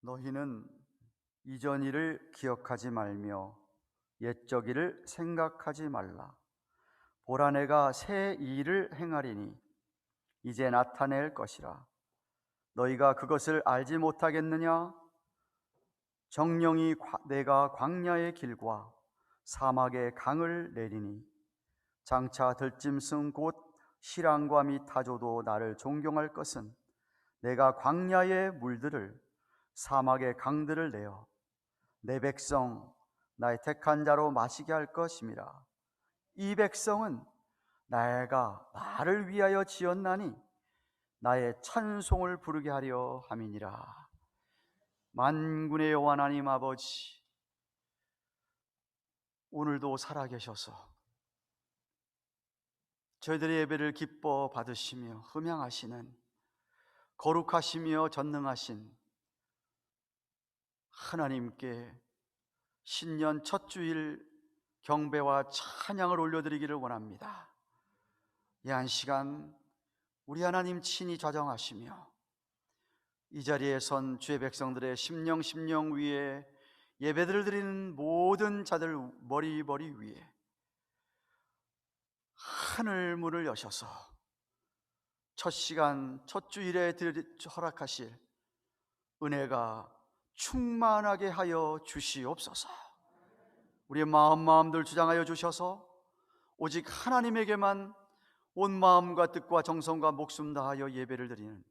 너희는 이전 일을 기억하지 말며 옛적 일을 생각하지 말라. 보라, 내가 새 일을 행하리니 이제 나타낼 것이라. 너희가 그것을 알지 못하겠느냐? 정령이 내가 광야의 길과 사막의 강을 내리니 장차 들짐승 곧 시랑과 및 타조도 나를 존경할 것은 내가 광야의 물들을 사막의 강들을 내어 내 백성 나의 택한 자로 마시게 할 것임이라. 이 백성은 내가 나를 위하여 지었나니 나의 찬송을 부르게 하려 함이니라. 만군의 여호와 하나님 아버지, 오늘도 살아계셔서 저희들의 예배를 기뻐 받으시며 흠양하시는 거룩하시며 전능하신 하나님께 신년 첫 주일 경배와 찬양을 올려드리기를 원합니다. 이 한 시간 우리 하나님 친히 좌정하시며 이 자리에 선 주의 백성들의 심령 위에 예배들을 드리는 모든 자들 머리 위에 하늘 문을 여셔서 첫 시간 첫 주일에 허락하실 은혜가 충만하게 하여 주시옵소서. 우리의 마음들 주장하여 주셔서 오직 하나님에게만 온 마음과 뜻과 정성과 목숨 다하여 예배를 드리는,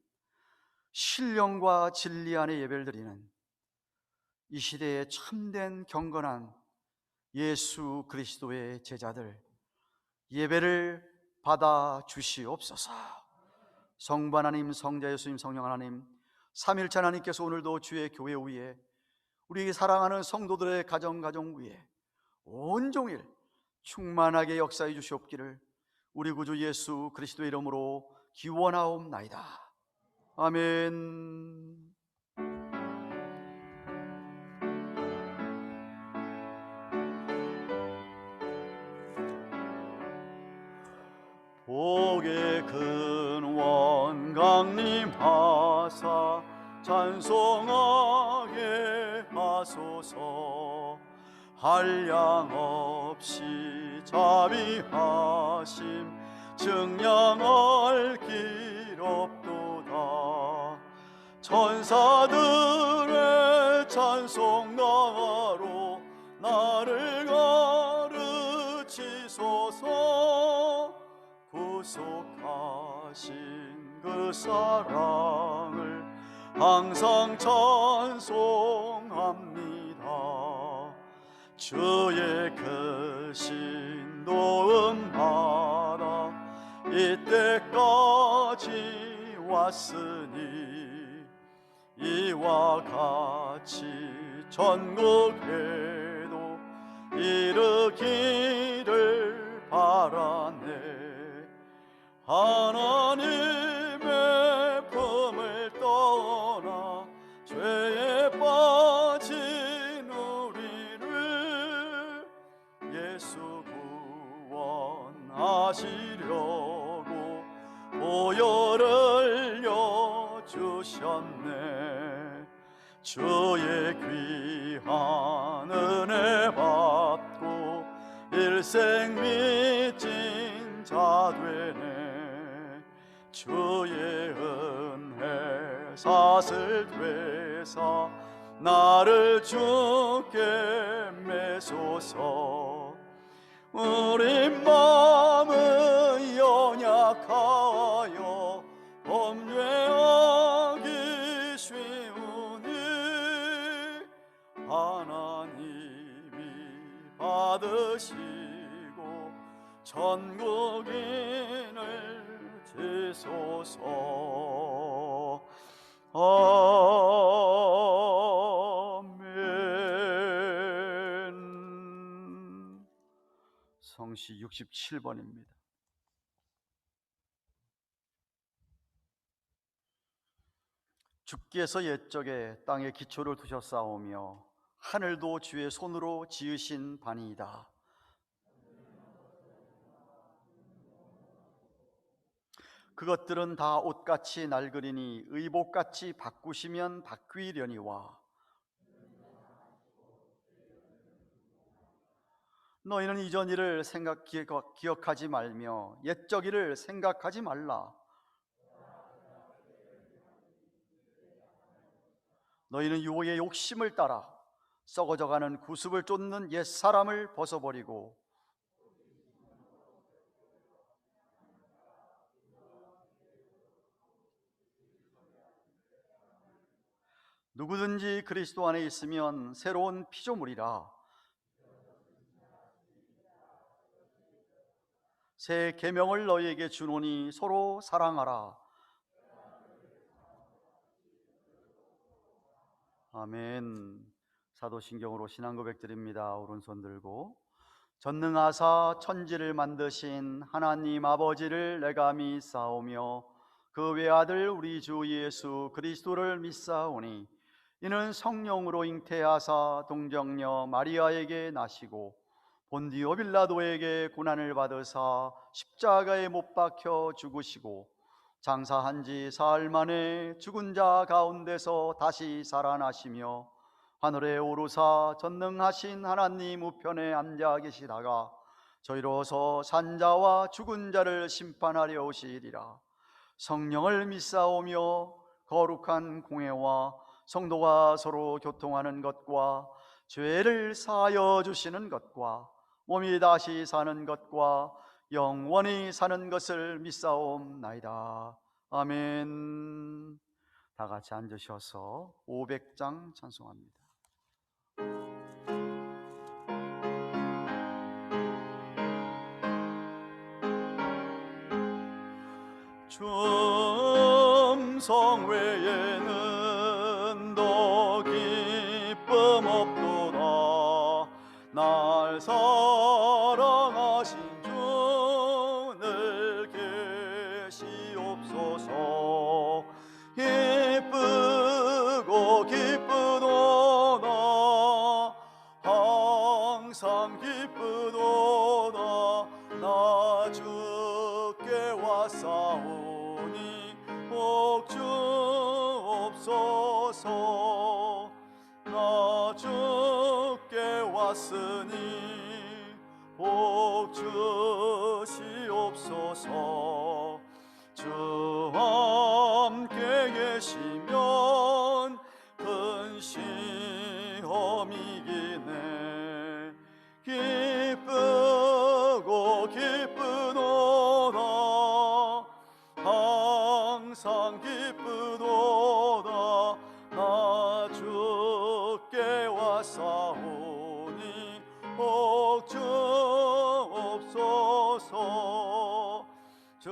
신령과 진리 안에 예배를 드리는 이 시대의 참된 경건한 예수 그리스도의 제자들 예배를 받아 주시옵소서. 성부 하나님, 성자 예수님, 성령 하나님, 삼일체 하나님께서 오늘도 주의 교회 위에 우리 사랑하는 성도들의 가정 위에 온종일 충만하게 역사해 주시옵기를 우리 구주 예수 그리스도의 이름으로 기원하옵나이다. 아멘. 복의 근원 강림하사 찬송하게 하소서. 한량없이 자비하심 증량할 길 없도다. 천사들의 찬송 나로 나를 가르치소서. 구속하신 그 사랑을 항상 찬송합니다. 주의 크신 도움받아 이때까지 왔으니 이와 같이 전국에도 이르기를 바라네. 하나님의 품을 떠나 죄에 빠진 우리를 예수 구원하시려고 보혈을 여주셨네. 주의 귀한 은혜 받고 일생 믿진 자 되네. 주의 은혜 사슬 되사 나를 주께 매소서. 우리 마음은 연약하여 범죄하기 쉬우니 하나님이 받으시고 천국인을 지소서. 아멘. 성시 67번입니다. 주께서 옛적에 땅에 기초를 두셨사오며 하늘도 주의 손으로 지으신 바니이다. 그것들은 다 옷같이 낡으리니 의복같이 바꾸시면 바뀌려니와 너희는 이전 일을 기억하지 말며 옛적 일을 생각하지 말라. 너희는 유혹의 욕심을 따라 썩어져가는 구습을 쫓는 옛사람을 벗어버리고 누구든지 그리스도 안에 있으면 새로운 피조물이라. 새 계명을 너희에게 주노니 서로 사랑하라. 아멘. 사도신경으로 신앙 고백드립니다. 오른손 들고. 전능하사 천지를 만드신 하나님 아버지를 내가 믿사오며 그 외아들 우리 주 예수 그리스도를 믿사오니 이는 성령으로 잉태하사 동정녀 마리아에게 나시고 본디오 빌라도에게 고난을 받으사 십자가에 못 박혀 죽으시고 장사한 지 사흘 만에 죽은 자 가운데서 다시 살아나시며 하늘에 오르사 전능하신 하나님 우편에 앉아 계시다가 저희로서 산자와 죽은 자를 심판하려 오시리라. 성령을 믿사오며 거룩한 공회와 성도가 서로 교통하는 것과 죄를 사하여 주시는 것과 몸이 다시 사는 것과 영원히 사는 것을 믿사옵나이다. 아멘. 다 같이 앉으셔서 500장 찬송합니다. 충성 외에는 더 기쁨 없도다. 날 사랑하신 주 늘 계시옵소서. 기쁘고 기쁘도다. 항상 기쁘도다. 나 주께 왔사오니 복주옵소서. 나 주께 왔으니 복주시옵소서. 주 함께 계시면 근심이 이기네. 기쁘고 기쁘도다. 항상 기쁘도다. 나 주께 왔사오니 복주옵소서. 주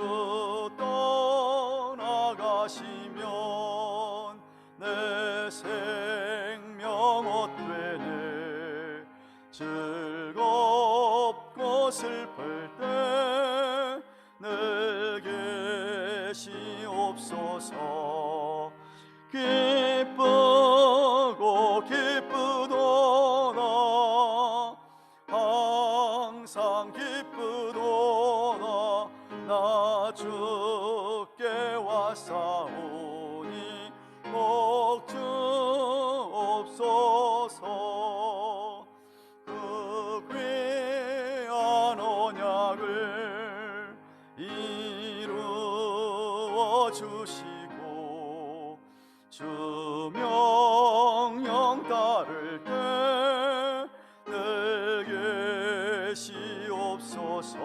떠나가시면 내 생명 헛되네. 즐겁고 슬플 때 늘 계시옵소서. 기쁘고 기쁘도다. 항상 기쁘도다. 나 주께 왔사오니 복주옵소서. 그 귀한 언약을 이루어 주시고 주 명령 따를 때 늘 계시옵소서.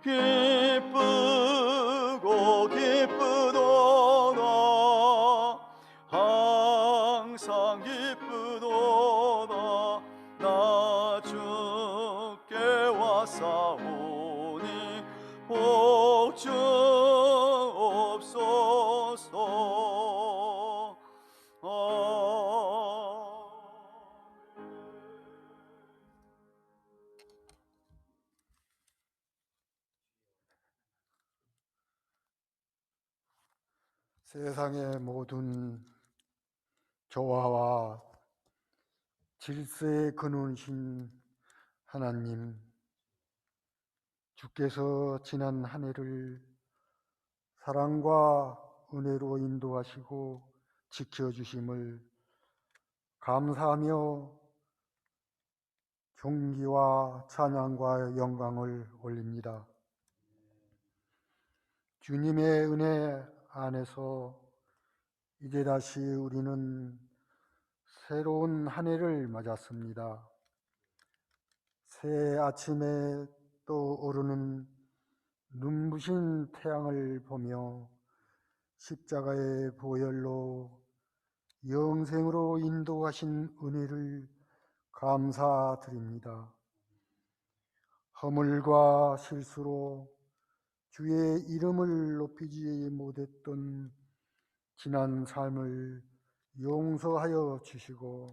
기쁘고 기쁘도다. 항상 기쁘도다. 나 주께 왔사오니 복주옵소서. 세상의 모든 조화와 질서의 근원이신 하나님, 주께서 지난 한 해를 사랑과 은혜로 인도하시고 지켜주심을 감사하며 존귀와 찬양과 영광을 올립니다. 주님의 은혜 안에서 이제 다시 우리는 새로운 한 해를 맞았습니다. 새 아침에 떠오르는 눈부신 태양을 보며 십자가의 보혈로 영생으로 인도하신 은혜를 감사드립니다. 허물과 실수로 주의 이름을 높이지 못했던 지난 삶을 용서하여 주시고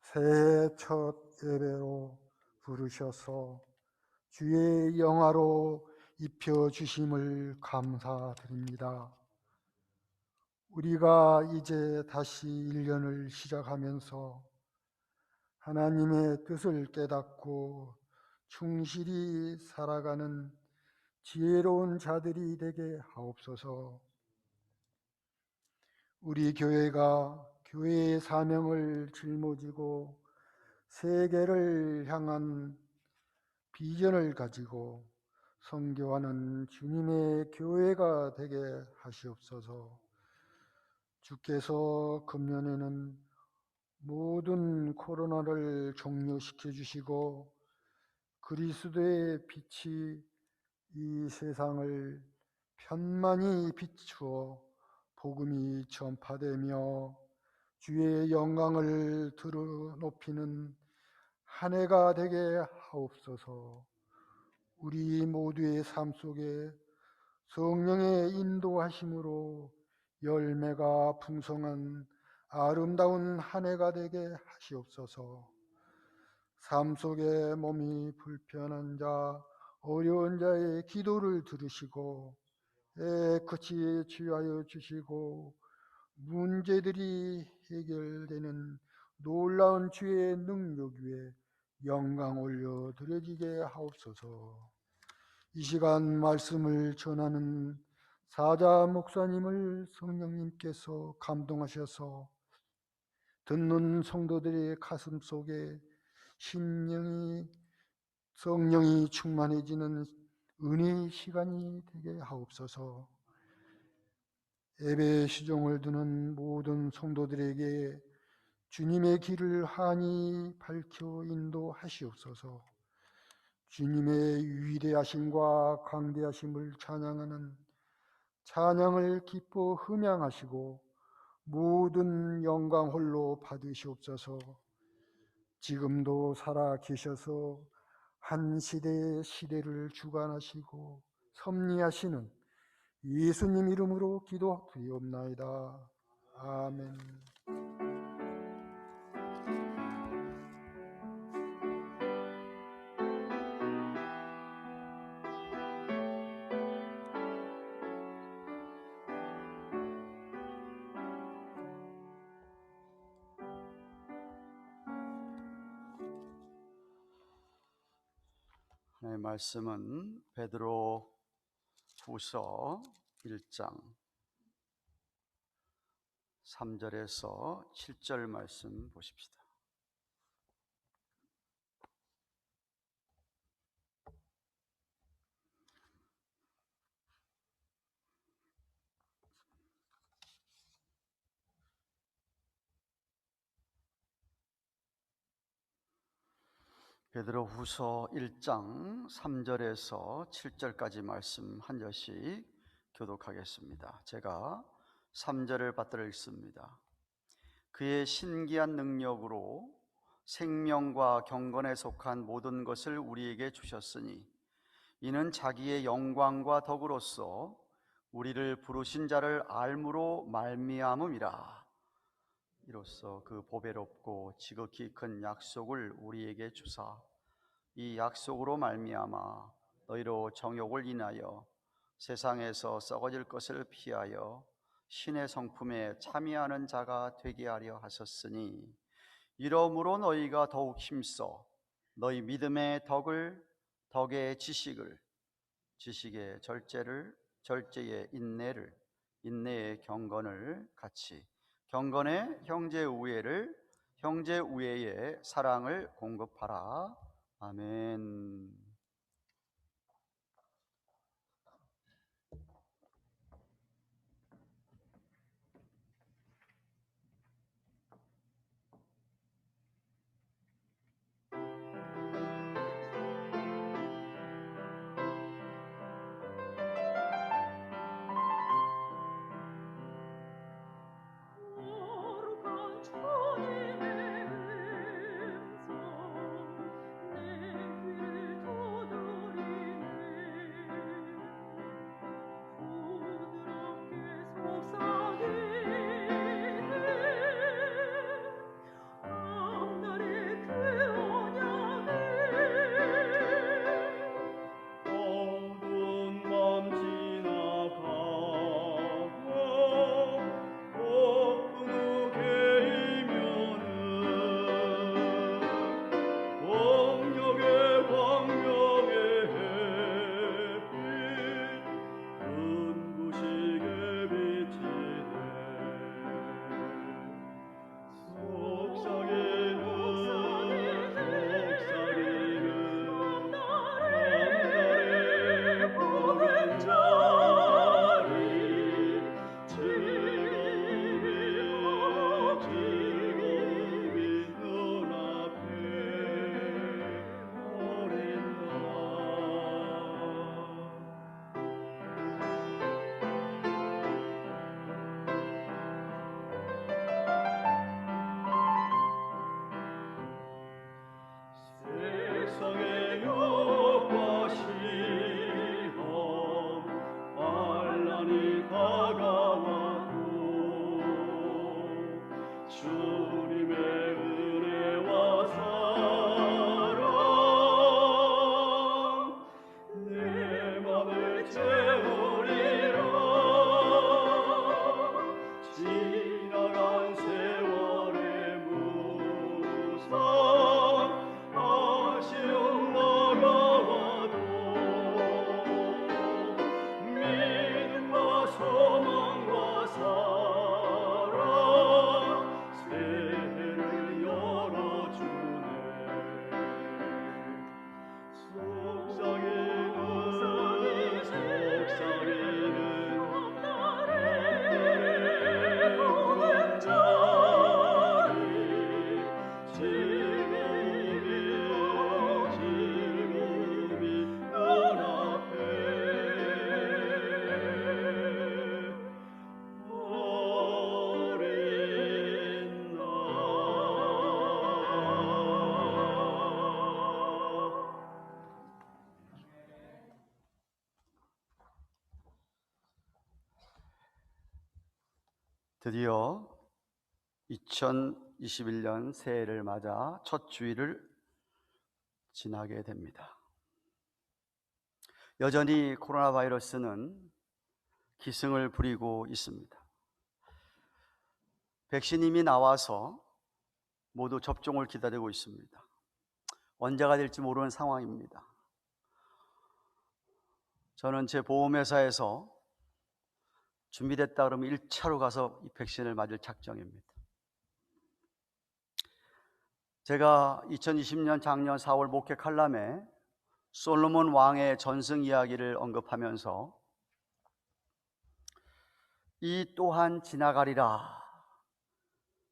새해 첫 예배로 부르셔서 주의 영화로 입혀주심을 감사드립니다. 우리가 이제 다시 1년을 시작하면서 하나님의 뜻을 깨닫고 충실히 살아가는 지혜로운 자들이 되게 하옵소서. 우리 교회가 교회의 사명을 짊어지고 세계를 향한 비전을 가지고 선교하는 주님의 교회가 되게 하시옵소서. 주께서 금년에는 모든 코로나를 종료시켜 주시고 그리스도의 빛이 이 세상을 편만히 비추어 복음이 전파되며 주의 영광을 드러높이는 한 해가 되게 하옵소서. 우리 모두의 삶 속에 성령의 인도하심으로 열매가 풍성한 아름다운 한 해가 되게 하시옵소서. 삶 속에 몸이 불편한 자, 어려운 자의 기도를 들으시고 깨끗이 치유하여 주시고 문제들이 해결되는 놀라운 주의 능력 위에 영광 올려 드려지게 하옵소서. 이 시간 말씀을 전하는 사자 목사님을 성령님께서 감동하셔서 듣는 성도들의 가슴 속에 성령이 충만해지는 은혜의 시간이 되게 하옵소서. 예배 시종을 두는 모든 성도들에게 주님의 길을 환히 밝혀 인도하시옵소서. 주님의 위대하심과 강대하심을 찬양하는 찬양을 기뻐 흠양하시고 모든 영광 홀로 받으시옵소서. 지금도 살아 계셔서 한 시대를 주관하시고 섭리하시는 예수님 이름으로 기도드리옵나이다. 아멘. 하나님의 말씀은 베드로 후서 1장 3절에서 7절 말씀 보십시다. 베드로 후서 1장 3절에서 7절까지 말씀 한 절씩 교독하겠습니다. 제가 3절을 받들어 읽습니다. 그의 신기한 능력으로 생명과 경건에 속한 모든 것을 우리에게 주셨으니 이는 자기의 영광과 덕으로서 우리를 부르신 자를 알므로 말미암음이라. 이로써 그 보배롭고 지극히 큰 약속을 우리에게 주사 이 약속으로 말미암아 너희로 정욕을 인하여 세상에서 썩어질 것을 피하여 신의 성품에 참여하는 자가 되게 하려 하셨으니 이러므로 너희가 더욱 힘써 너희 믿음의 덕을, 덕의 지식을, 지식의 절제를, 절제의 인내를, 인내의 경건을 같이, 경건의 형제 우애를, 형제 우애의 사랑을 공급하라. 아멘. 거룩한 주님의 음성 내 귀를 두드리네. 부드럽게 속삭이네. 앞날의 그 언약을 어두운 밤 지나가고 높은 우개이면은 공력의 광명의 햇빛 눈부시게 비치네. 속삭이는 앞날의 보금자리 지금이 눈앞에 오랜다. 세상의 욕과 시험 환난이 다가와도 주님의 은혜와 사랑 내 맘을 채우리라. 지나간 세월의 무상 아쉬움 다가와도 믿음과 소망과 사랑 새해를 열어주네. 속삭이는 앞날의 보금자리 지금이 눈앞에 어린다. 드디어 2021년 새해를 맞아 첫 주일을 지나게 됩니다. 여전히 코로나 바이러스는 기승을 부리고 있습니다. 백신이 이미 나와서 모두 접종을 기다리고 있습니다. 언제가 될지 모르는 상황입니다. 저는 제 보험회사에서 준비됐다 그러면 1차로 가서 이 백신을 맞을 작정입니다. 제가 2020년 작년 4월 목회 칼럼에 솔로몬 왕의 전승 이야기를 언급하면서 이 또한 지나가리라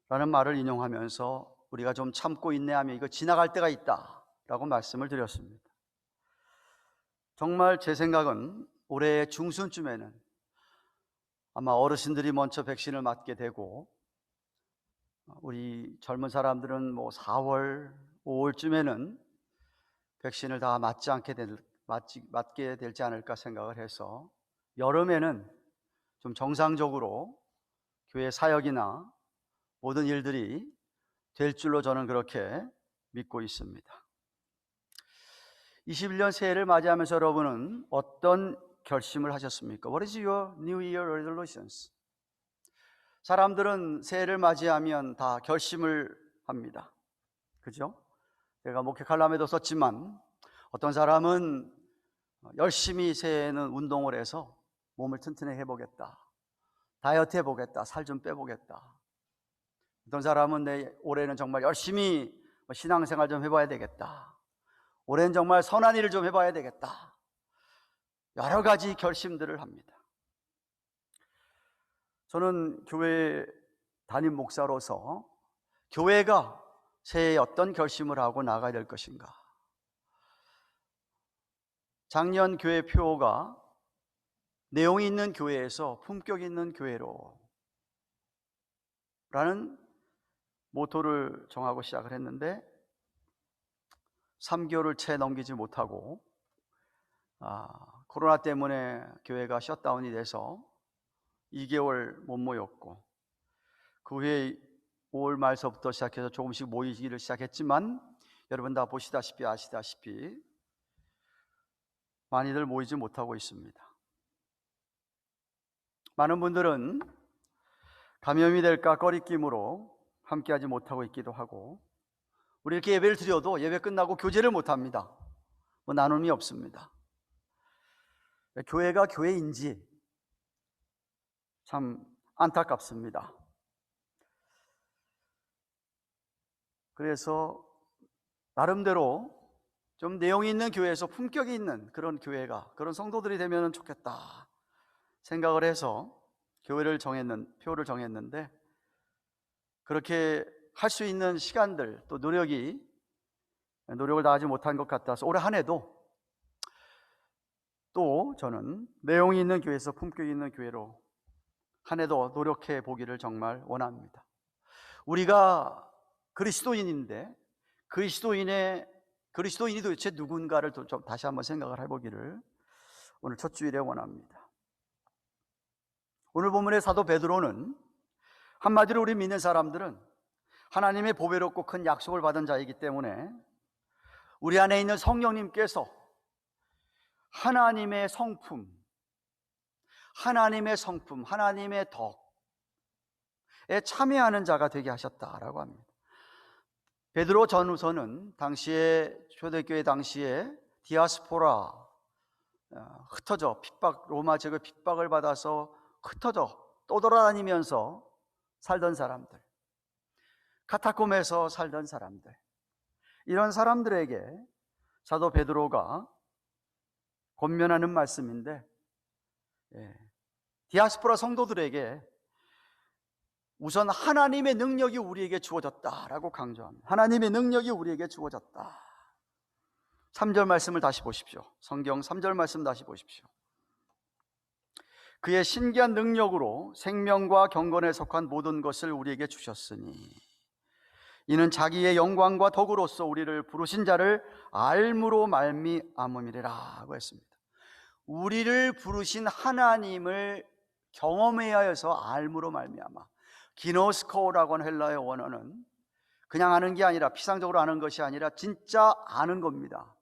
라는 말을 인용하면서 우리가 좀 참고 인내하면 이거 지나갈 때가 있다 라고 말씀을 드렸습니다. 정말 제 생각은 올해 중순쯤에는 아마 어르신들이 먼저 백신을 맞게 되고 우리 젊은 사람들은 4월, 5월쯤에는 백신을 다 맞게 될지 않을까 생각을 해서 여름에는 좀 정상적으로 교회 사역이나 모든 일들이 될 줄로 저는 그렇게 믿고 있습니다. 21년 새해를 맞이하면서 여러분은 어떤 결심을 하셨습니까? What is your New Year resolutions? 사람들은 새해를 맞이하면 다 결심을 합니다. 그죠? 제가 목회 칼럼에도 썼지만 어떤 사람은 열심히 새해에는 운동을 해서 몸을 튼튼하게 해보겠다, 다이어트 해보겠다, 살 좀 빼보겠다. 어떤 사람은 올해는 정말 열심히 신앙생활 좀 해봐야 되겠다. 올해는 정말 선한 일을 좀 해봐야 되겠다. 여러 가지 결심들을 합니다. 저는 교회 담임 목사로서 교회가 새해에 어떤 결심을 하고 나가야 될 것인가. 작년 교회 표가 내용이 있는 교회에서 품격 있는 교회로 라는 모토를 정하고 시작을 했는데 3개월을 채 넘기지 못하고 코로나 때문에 교회가 셧다운이 돼서 2개월 못 모였고, 그 후에 5월 말서부터 시작해서 조금씩 모이기를 시작했지만 여러분 다 보시다시피 아시다시피 많이들 모이지 못하고 있습니다. 많은 분들은 감염이 될까 꺼리낌으로 함께하지 못하고 있기도 하고, 우리 이렇게 예배를 드려도 예배 끝나고 교제를 못합니다. 나눔이 없습니다. 교회가 교회인지 참 안타깝습니다. 그래서 나름대로 좀 내용이 있는 교회에서 품격이 있는 그런 교회가, 그런 성도들이 되면 좋겠다 생각을 해서 표를 정했는데, 그렇게 할 수 있는 시간들 또 노력을 다하지 못한 것 같아서 올해 한 해도 또 저는 내용이 있는 교회에서 품격이 있는 교회로 한 해도 노력해 보기를 정말 원합니다. 우리가 그리스도인인데 그리스도인이 도대체 누군가를 좀 다시 한번 생각을 해보기를 오늘 첫 주일에 원합니다. 오늘 본문의 사도 베드로는 한마디로 우리 믿는 사람들은 하나님의 보배롭고 큰 약속을 받은 자이기 때문에 우리 안에 있는 성령님께서 하나님의 성품, 하나님의 덕에 참여하는 자가 되게 하셨다라고 합니다. 베드로 전후서는 당시에 초대교회 당시에 디아스포라, 흩어져 로마 제국의 핍박을 받아서 흩어져 떠돌아다니면서 살던 사람들, 카타콤에서 살던 사람들, 이런 사람들에게 사도 베드로가 권면하는 말씀인데, 디아스포라 성도들에게 우선 하나님의 능력이 우리에게 주어졌다라고 강조합니다. 하나님의 능력이 우리에게 주어졌다. 3절 말씀을 다시 보십시오. 성경 3절 말씀 다시 보십시오. 그의 신기한 능력으로 생명과 경건에 속한 모든 것을 우리에게 주셨으니 이는 자기의 영광과 덕으로서 우리를 부르신 자를 알므로 말미암음이라고 했습니다. 우리를 부르신 하나님을 경험해야 해서 알므로 말미암아. 기노스코라고 하는 헬라의 원어는 그냥 아는 게 아니라, 피상적으로 아는 것이 아니라 진짜 아는 겁니다.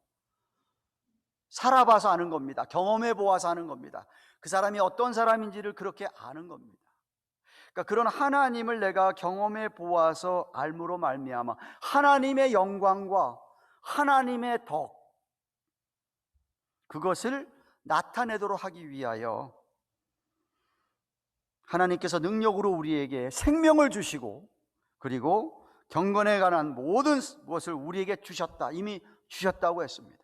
살아봐서 아는 겁니다. 경험해 보아서 아는 겁니다. 그 사람이 어떤 사람인지를 그렇게 아는 겁니다. 그러니까 그런 하나님을 내가 경험해 보아서 알므로 말미암아 하나님의 영광과 하나님의 덕, 그것을 나타내도록 하기 위하여 하나님께서 능력으로 우리에게 생명을 주시고, 그리고 경건에 관한 모든 것을 우리에게 주셨다, 이미 주셨다고 했습니다.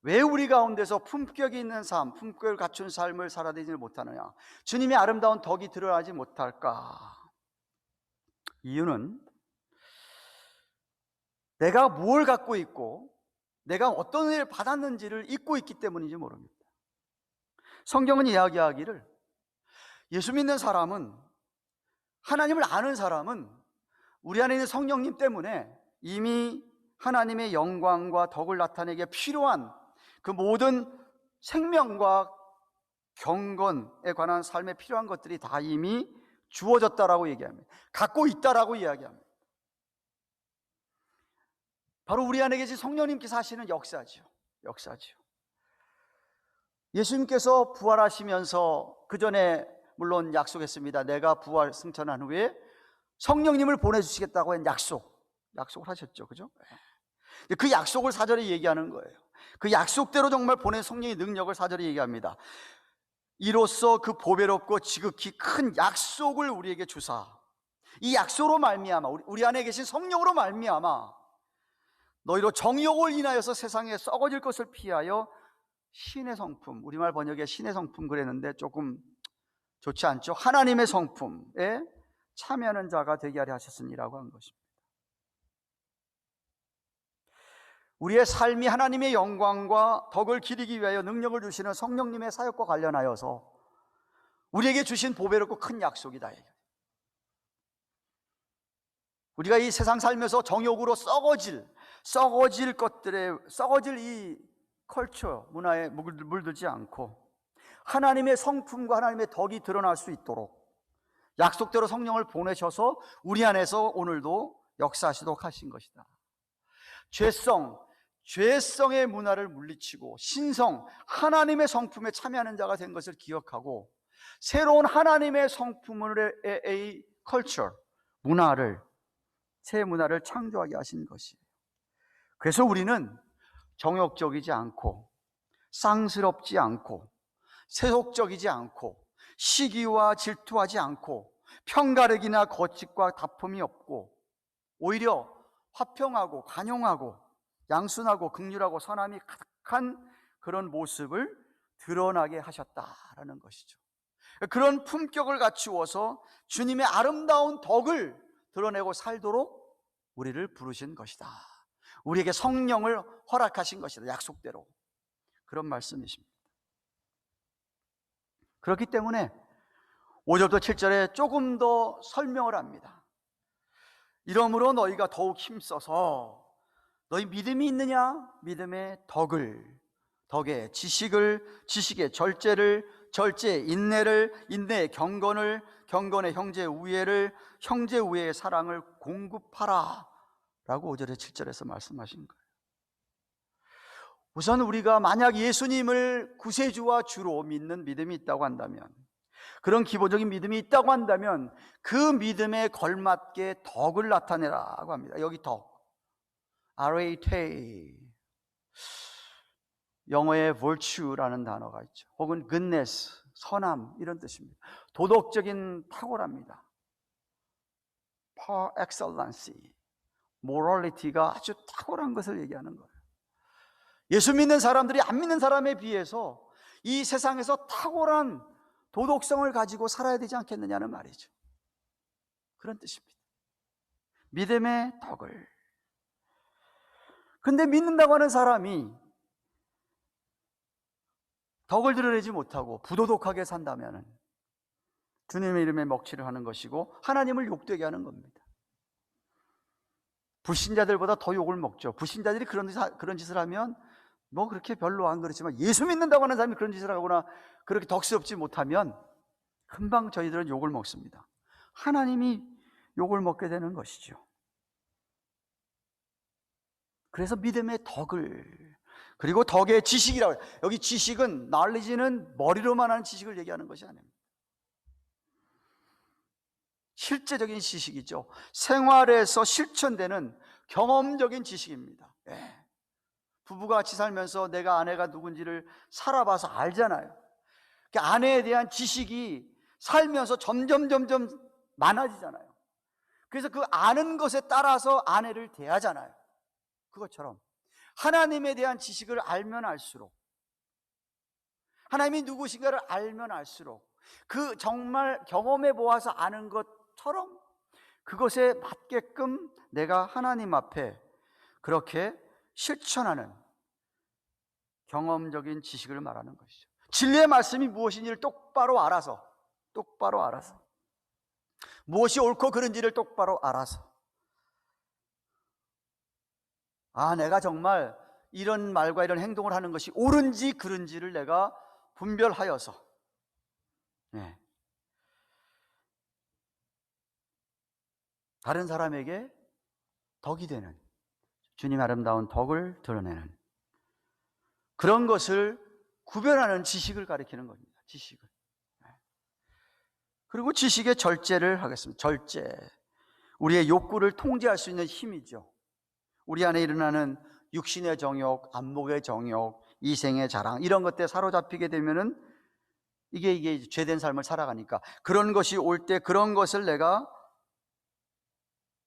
왜 우리 가운데서 품격이 있는 삶, 품격을 갖춘 삶을 살아내지 못하느냐? 주님의 아름다운 덕이 드러나지 못할까? 이유는 내가 무엇을 갖고 있고 내가 어떤 은혜를 받았는지를 잊고 있기 때문인지 모릅니다. 성경은 이야기하기를 예수 믿는 사람은, 하나님을 아는 사람은 우리 안에 있는 성령님 때문에 이미 하나님의 영광과 덕을 나타내기에 필요한 그 모든 생명과 경건에 관한 삶에 필요한 것들이 다 이미 주어졌다라고 얘기합니다. 갖고 있다라고 이야기합니다. 바로 우리 안에 계신 성령님께서 하시는 역사죠. 예수님께서 부활하시면서 그 전에 물론 약속했습니다. 내가 부활 승천한 후에 성령님을 보내주시겠다고 한 약속을 하셨죠. 그죠? 그 약속을 4절에 얘기하는 거예요. 그 약속대로 정말 보낸 성령의 능력을 4절에 얘기합니다. 이로써 그 보배롭고 지극히 큰 약속을 우리에게 주사, 이 약속으로 말미암아, 우리 안에 계신 성령으로 말미암아 너희로 정욕을 인하여서 세상에 썩어질 것을 피하여 신의 성품, 우리말 번역에 신의 성품 그랬는데 조금 좋지 않죠? 하나님의 성품에 참여하는 자가 되게 하려 하셨으니라고 한 것입니다. 우리의 삶이 하나님의 영광과 덕을 기리기 위하여 능력을 주시는 성령님의 사역과 관련하여서 우리에게 주신 보배롭고 큰 약속이다. 우리가 이 세상 살면서 정욕으로 썩어질 이 컬처, 문화에 물들지 않고 하나님의 성품과 하나님의 덕이 드러날 수 있도록 약속대로 성령을 보내셔서 우리 안에서 오늘도 역사하시도록 하신 것이다. 죄성의 문화를 물리치고 신성, 하나님의 성품에 참여하는 자가 된 것을 기억하고 새로운 하나님의 성품의 컬처, 새 문화를 창조하게 하신 것이에요. 그래서 우리는 정욕적이지 않고 쌍스럽지 않고 세속적이지 않고 시기와 질투하지 않고 편가르기나 거짓과 다툼이 없고 오히려 화평하고 관용하고 양순하고 긍휼하고 선함이 가득한 그런 모습을 드러나게 하셨다라는 것이죠. 그런 품격을 갖추어서 주님의 아름다운 덕을 드러내고 살도록 우리를 부르신 것이다. 우리에게 성령을 허락하신 것이다. 약속대로. 그런 말씀이십니다. 그렇기 때문에 5절부터 7절에 조금 더 설명을 합니다. 이러므로 너희가 더욱 힘써서 너희 믿음이 있느냐? 믿음의 덕에 지식의 절제에 인내에 경건에 형제의 우애의 사랑을 공급하라 라고 5절에 7절에서 말씀하신 거예요. 우선 우리가 만약 예수님을 구세주와 주로 믿는 믿음이 있다고 한다면, 그런 기본적인 믿음이 있다고 한다면 그 믿음에 걸맞게 덕을 나타내라고 합니다. 여기 덕, R-A-T, 영어에 virtue라는 단어가 있죠. 혹은 goodness, 선함 이런 뜻입니다. 도덕적인 탁월함입니다. par excellence, morality가 아주 탁월한 것을 얘기하는 거예요. 예수 믿는 사람들이 안 믿는 사람에 비해서 이 세상에서 탁월한 도덕성을 가지고 살아야 되지 않겠느냐는 말이죠. 그런 뜻입니다. 믿음의 덕을. 근데 믿는다고 하는 사람이 덕을 드러내지 못하고 부도덕하게 산다면 주님의 이름에 먹칠을 하는 것이고 하나님을 욕되게 하는 겁니다. 불신자들보다 더 욕을 먹죠. 불신자들이 그런 짓을 하면 뭐 그렇게 별로 안 그렇지만 예수 믿는다고 하는 사람이 그런 짓을 하거나 그렇게 덕스럽지 못하면 금방 저희들은 욕을 먹습니다. 하나님이 욕을 먹게 되는 것이죠. 그래서 믿음의 덕을, 그리고 덕의 지식이라고 해요. 여기 지식은, knowledge는 머리로만 하는 지식을 얘기하는 것이 아닙니다. 실제적인 지식이죠. 생활에서 실천되는 경험적인 지식입니다. 부부가 같이 살면서 내가 아내가 누군지를 살아봐서 알잖아요. 그 아내에 대한 지식이 살면서 점점 많아지잖아요. 그래서 그 아는 것에 따라서 아내를 대하잖아요. 그것처럼 하나님에 대한 지식을 알면 알수록, 하나님이 누구신가를 알면 알수록, 그 정말 경험해 보아서 아는 것처럼 그것에 맞게끔 내가 하나님 앞에 그렇게 실천하는 경험적인 지식을 말하는 것이죠. 진리의 말씀이 무엇인지를 똑바로 알아서 무엇이 옳고 그른지를 똑바로 알아서, 내가 정말 이런 말과 이런 행동을 하는 것이 옳은지 그른지를 내가 분별하여서 다른 사람에게 덕이 되는, 주님의 아름다운 덕을 드러내는 그런 것을 구별하는 지식을 가리키는 겁니다. 지식을. 그리고 지식의 절제를 하겠습니다. 절제, 우리의 욕구를 통제할 수 있는 힘이죠. 우리 안에 일어나는 육신의 정욕, 안목의 정욕, 이생의 자랑, 이런 것들에 사로잡히게 되면은 이게 죄된 삶을 살아가니까 그런 것이 올 때 그런 것을 내가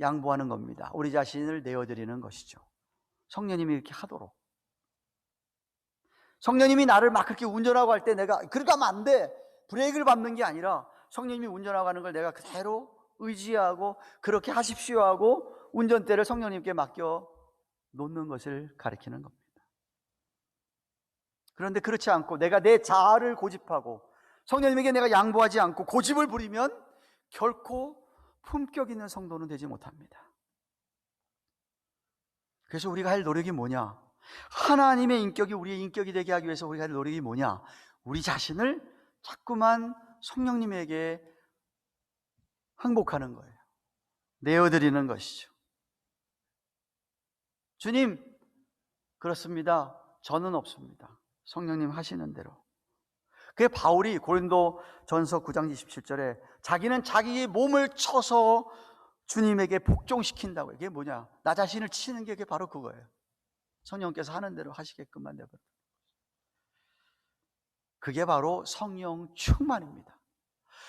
양보하는 겁니다. 우리 자신을 내어드리는 것이죠. 성령님이 이렇게 하도록. 성령님이 나를 막 그렇게 운전하고 할 때 내가 그렇게 하면 안 돼, 브레이크를 밟는 게 아니라 성령님이 운전하고 하는 걸 내가 그대로 의지하고 그렇게 하십시오 하고 운전대를 성령님께 맡겨 놓는 것을 가리키는 겁니다. 그런데 그렇지 않고 내가 내 자아를 고집하고 성령님에게 내가 양보하지 않고 고집을 부리면 결코 품격 있는 성도는 되지 못합니다. 그래서 우리가 할 노력이 뭐냐? 하나님의 인격이 우리의 인격이 되게 하기 위해서 우리가 할 노력이 뭐냐? 우리 자신을 자꾸만 성령님에게 항복하는 거예요. 내어드리는 것이죠. 주님, 그렇습니다. 저는 없습니다. 성령님 하시는 대로. 그게 바울이 고린도 전서 9장 27절에 자기는 자기의 몸을 쳐서 주님에게 복종시킨다고요. 그게 뭐냐? 나 자신을 치는 게 바로 그거예요. 성령께서 하는 대로 하시게끔만 내버려. 그게 바로 성령 충만입니다.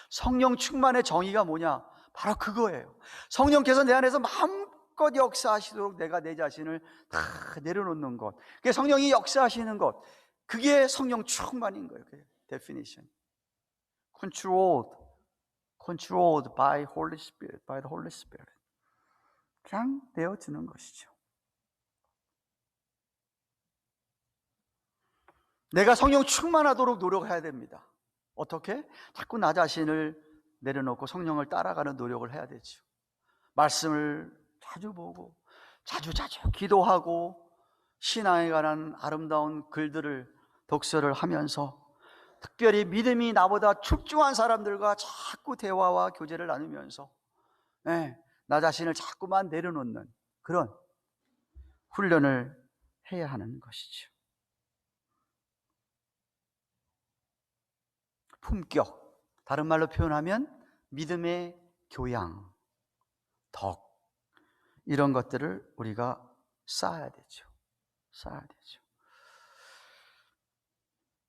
성령 충만의 정의가 뭐냐? 바로 그거예요. 성령께서 내 안에서 마음껏 역사하시도록 내가 내 자신을 다 내려놓는 것, 그게 성령이 역사하시는 것, 그게 성령 충만인 거예요. 그게 definition. Controlled by Holy Spirit, by the Holy Spirit. 그냥 내어주는 것이죠. 내가 성령 충만하도록 노력해야 됩니다. 어떻게? 자꾸 나 자신을 내려놓고 성령을 따라가는 노력을 해야 되죠. 말씀을 자주 보고 자주 기도하고 신앙에 관한 아름다운 글들을 독서를 하면서 특별히 믿음이 나보다 출중한 사람들과 자꾸 대화와 교제를 나누면서 나 자신을 자꾸만 내려놓는 그런 훈련을 해야 하는 것이죠. 품격, 다른 말로 표현하면 믿음의 교양, 덕, 이런 것들을 우리가 쌓아야 되죠.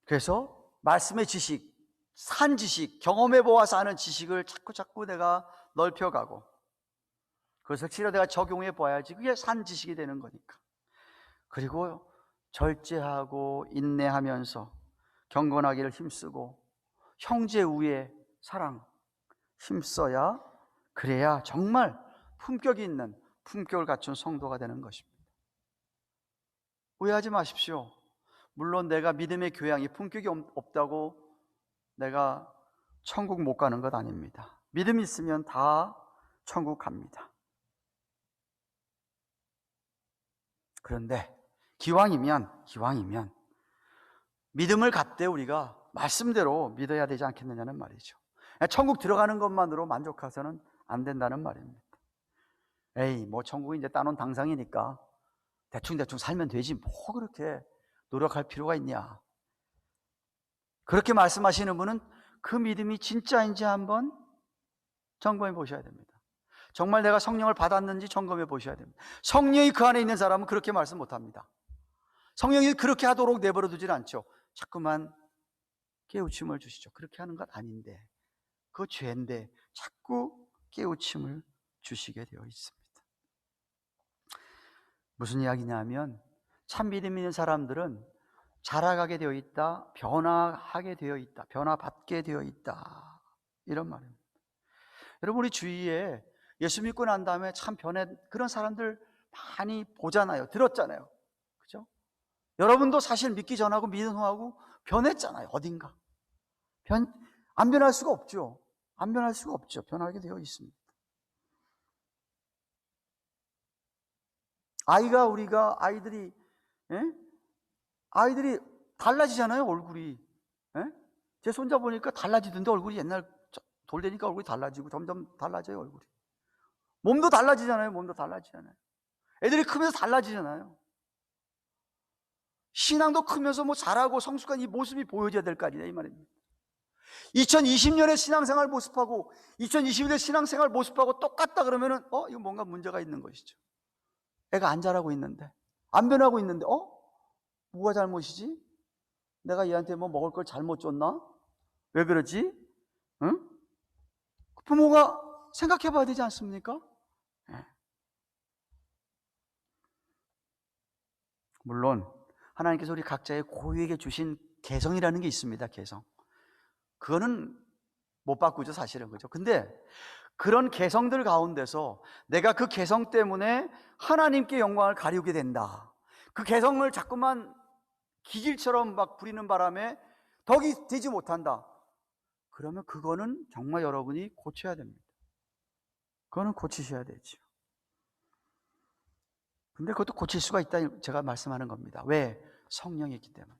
그래서 말씀의 지식, 산 지식, 경험해 보아서 하는 지식을 자꾸 내가 넓혀가고 그것을 실제로 내가 적용해 봐야지 그게 산 지식이 되는 거니까. 그리고 절제하고 인내하면서 경건하기를 힘쓰고 형제 우애 사랑 힘써야, 그래야 정말 품격이 있는, 품격을 갖춘 성도가 되는 것입니다. 오해하지 마십시오. 물론 내가 믿음의 교양이 품격이 없다고 내가 천국 못 가는 것 아닙니다. 믿음이 있으면 다 천국 갑니다. 그런데 기왕이면 믿음을 갖되 우리가 말씀대로 믿어야 되지 않겠느냐는 말이죠. 천국 들어가는 것만으로 만족해서는 안 된다는 말입니다. 에이, 뭐 천국이 이제 따놓은 당상이니까 대충 살면 되지, 뭐 그렇게 노력할 필요가 있냐. 그렇게 말씀하시는 분은 그 믿음이 진짜인지 한번 점검해 보셔야 됩니다. 정말 내가 성령을 받았는지 점검해 보셔야 됩니다. 성령이 그 안에 있는 사람은 그렇게 말씀 못합니다. 성령이 그렇게 하도록 내버려 두질 않죠. 자꾸만 깨우침을 주시죠. 그렇게 하는 것 아닌데, 그거 죄인데 자꾸 깨우침을 주시게 되어 있습니다. 무슨 이야기냐면, 참 믿음 있는 사람들은 자라가게 되어 있다, 변화하게 되어 있다, 변화받게 되어 있다, 이런 말입니다. 여러분, 우리 주위에 예수 믿고 난 다음에 참 변한 그런 사람들 많이 보잖아요. 들었잖아요. 그죠? 여러분도 사실 믿기 전하고 믿은 후하고 변했잖아요. 어딘가 안 변할 수가 없죠. 안 변할 수가 없죠. 변하게 되어 있습니다. 아이들이 달라지잖아요. 얼굴이. 제 손자 보니까 달라지던데, 얼굴이 옛날 돌 되니까 얼굴이 달라지고 점점 달라져요. 얼굴이. 몸도 달라지잖아요. 애들이 크면서 달라지잖아요. 신앙도 크면서 뭐 잘하고 성숙한 이 모습이 보여져야 될 거 아니냐, 이 말입니다. 2020년의 신앙생활 모습하고 2021년 신앙생활 모습하고 똑같다 그러면은 이거 뭔가 문제가 있는 것이죠. 애가 안 자라고 있는데, 안 변하고 있는데 뭐가 잘못이지? 내가 얘한테 뭐 먹을 걸 잘못 줬나? 왜 그러지? 응? 부모가 생각해 봐야 되지 않습니까? 물론 하나님께서 우리 각자의 고유에게 주신 개성이라는 게 있습니다. 개성. 그거는 못 바꾸죠, 사실은. 그죠? 근데 그런 개성들 가운데서 내가 그 개성 때문에 하나님께 영광을 가리우게 된다. 그 개성을 자꾸만 기질처럼 막 부리는 바람에 덕이 되지 못한다. 그러면 그거는 정말 여러분이 고쳐야 됩니다. 그거는 고치셔야 되죠. 근데 그것도 고칠 수가 있다, 제가 말씀하는 겁니다. 왜? 성령이 있기 때문에.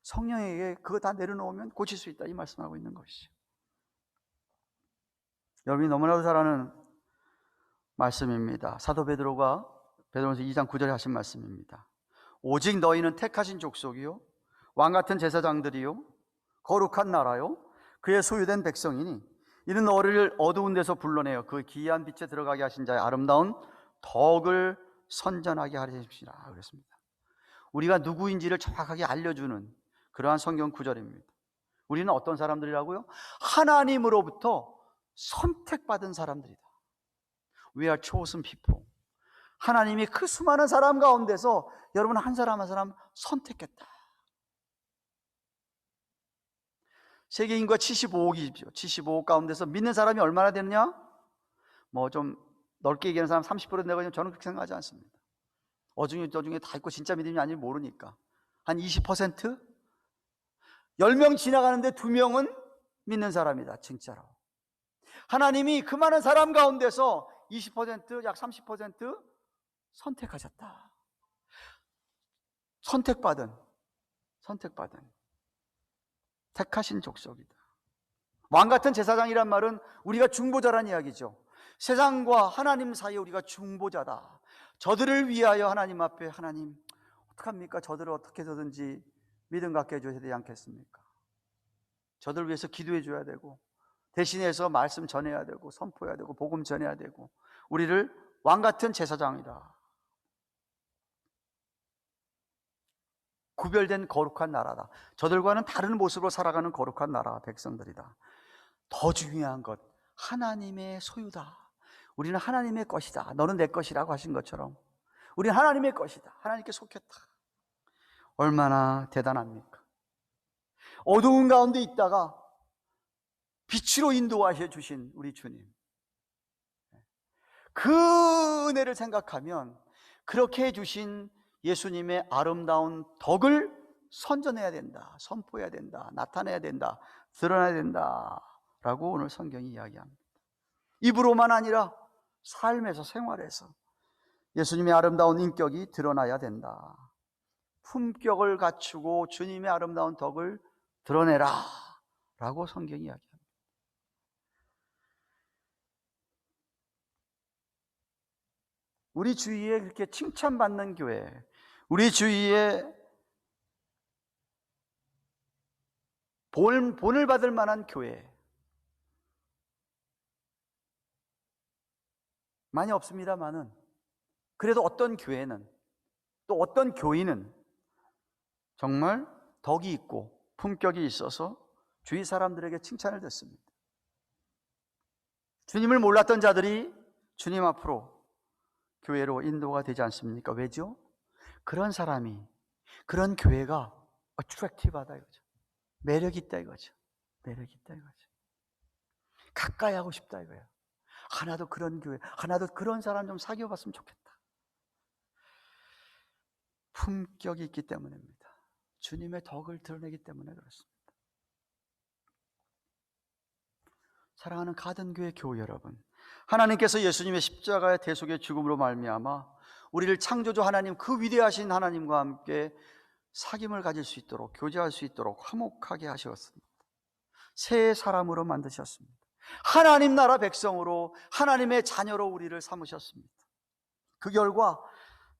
성령에게 그거 다 내려놓으면 고칠 수 있다, 이 말씀하고 있는 것이죠. 여러분이 너무나도 잘 아는 말씀입니다. 사도 베드로가 베드로전서 2장 9절에 하신 말씀입니다. 오직 너희는 택하신 족속이요 왕같은 제사장들이요 거룩한 나라요 그의 소유된 백성이니 이는 너를 어두운 데서 불러내어 그 기이한 빛에 들어가게 하신 자의 아름다운 덕을 선전하게 하리라 그랬습니다. 우리가 누구인지를 정확하게 알려주는 그러한 성경 구절입니다. 우리는 어떤 사람들이라고요? 하나님으로부터 선택받은 사람들이다. We are chosen people. 하나님이 그 수많은 사람 가운데서 여러분 한 사람 한 사람 선택했다. 세계 인구가 75억이죠. 75억 가운데서 믿는 사람이 얼마나 되느냐? 뭐 좀 넓게 얘기하는 사람 30% 내거든요. 저는 그렇게 생각하지 않습니다. 어중에 저중에 다 있고 진짜 믿음이 아닌지 모르니까 한 20%? 10명 지나가는데 2명은 믿는 사람이다, 진짜로. 하나님이 그 많은 사람 가운데서 20%, 약 30% 선택하셨다. 선택받은 택하신 족속이다. 왕같은 제사장이란 말은 우리가 중보자란 이야기죠. 세상과 하나님 사이에 우리가 중보자다. 저들을 위하여 하나님 앞에, 하나님 어떡합니까? 저들을 어떻게 해서든지 믿음 갖게 해줘야 되지 않겠습니까? 저들을 위해서 기도해 줘야 되고 대신해서 말씀 전해야 되고 선포해야 되고 복음 전해야 되고 우리를 왕같은 제사장이다. 구별된 거룩한 나라다. 저들과는 다른 모습으로 살아가는 거룩한 나라 백성들이다. 더 중요한 것, 하나님의 소유다. 우리는 하나님의 것이다. 너는 내 것이라고 하신 것처럼 우리는 하나님의 것이다. 하나님께 속했다. 얼마나 대단합니까? 어두운 가운데 있다가 빛으로 인도하셔 주신 우리 주님, 그 은혜를 생각하면 그렇게 해주신 예수님의 아름다운 덕을 선전해야 된다, 선포해야 된다, 나타내야 된다, 드러나야 된다 라고 오늘 성경이 이야기합니다. 입으로만 아니라 삶에서, 생활에서 예수님의 아름다운 인격이 드러나야 된다. 품격을 갖추고 주님의 아름다운 덕을 드러내라 라고 성경이 이야기합니다. 우리 주위에 그렇게 칭찬받는 교회, 우리 주위에 본을 받을 만한 교회 많이 없습니다만은 그래도 어떤 교회는, 또 어떤 교인은 정말 덕이 있고 품격이 있어서 주위 사람들에게 칭찬을 듣습니다. 주님을 몰랐던 자들이 주님 앞으로 교회로 인도가 되지 않습니까? 왜죠? 그런 사람이, 그런 교회가 attractive하다 이거죠. 매력이 있다 이거죠. 매력이 있다 이거죠. 가까이 하고 싶다 이거예요. 하나도 그런 교회, 하나도 그런 사람 좀 사귀어 봤으면 좋겠다. 품격이 있기 때문입니다. 주님의 덕을 드러내기 때문에 그렇습니다. 사랑하는 가든교회 교우 여러분, 하나님께서 예수님의 십자가의 대속의 죽음으로 말미암아 우리를 창조주 하나님, 그 위대하신 하나님과 함께 사귐을 가질 수 있도록, 교제할 수 있도록 화목하게 하셨습니다. 새 사람으로 만드셨습니다. 하나님 나라 백성으로, 하나님의 자녀로 우리를 삼으셨습니다. 그 결과